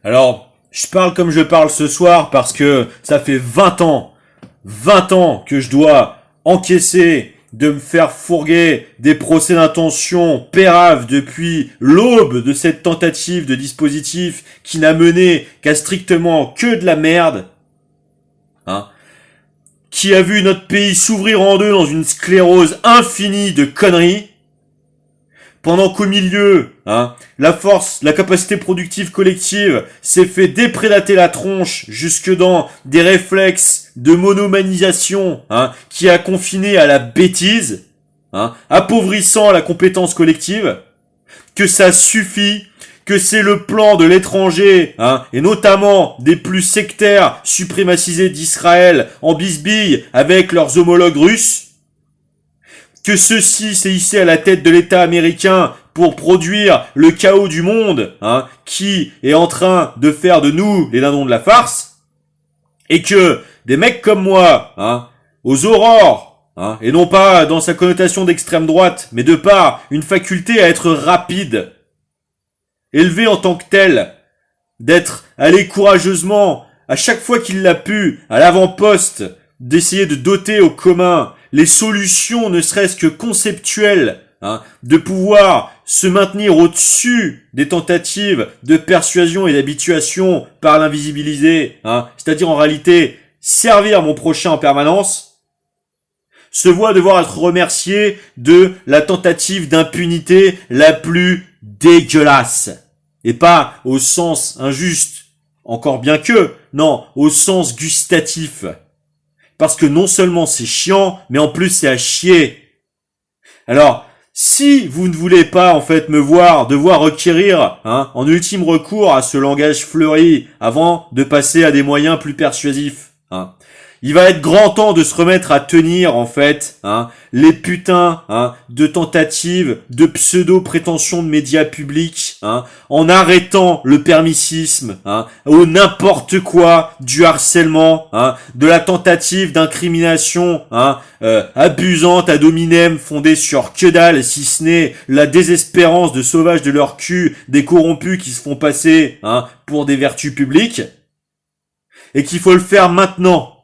Alors, je parle comme je parle ce soir parce que ça fait 20 ans que je dois encaisser de me faire fourguer des procès d'intention péraves depuis l'aube de cette tentative de dispositif qui n'a mené qu'à strictement que de la merde, hein, qui a vu notre pays s'ouvrir en deux dans une sclérose infinie de conneries, pendant qu'au milieu, la capacité productive collective s'est fait déprédater la tronche jusque dans des réflexes de monomanisation, qui a confiné à la bêtise, appauvrissant la compétence collective, que ça suffit, que c'est le plan de l'étranger, et notamment des plus sectaires suprémacisés d'Israël en bisbille avec leurs homologues russes, que ceci s'est hissé à la tête de l'État américain pour produire le chaos du monde, qui est en train de faire de nous les dindons de la farce, et que des mecs comme moi, aux aurores, et non pas dans sa connotation d'extrême droite, mais de par une faculté à être rapide, élevé en tant que tel, d'être allé courageusement, à chaque fois qu'il l'a pu, à l'avant-poste, d'essayer de doter au commun les solutions ne serait-ce que conceptuelles, de pouvoir se maintenir au-dessus des tentatives de persuasion et d'habituation par l'invisibilisé, c'est-à-dire en réalité servir mon prochain en permanence, se voit devoir être remercié de la tentative d'impunité la plus dégueulasse. Et pas au sens injuste, encore bien que, non, au sens gustatif. Parce que non seulement c'est chiant, mais en plus c'est à chier. Alors, si vous ne voulez pas en fait me voir devoir requérir en ultime recours à ce langage fleuri avant de passer à des moyens plus persuasifs, il va être grand temps de se remettre à tenir en fait les putains de tentatives de pseudo-prétention de médias publics, en arrêtant le permissisme, au n'importe quoi, du harcèlement, de la tentative d'incrimination abusante ad hominem fondée sur que dalle, si ce n'est la désespérance de sauvages de leur cul, des corrompus qui se font passer pour des vertus publiques, et qu'il faut le faire maintenant.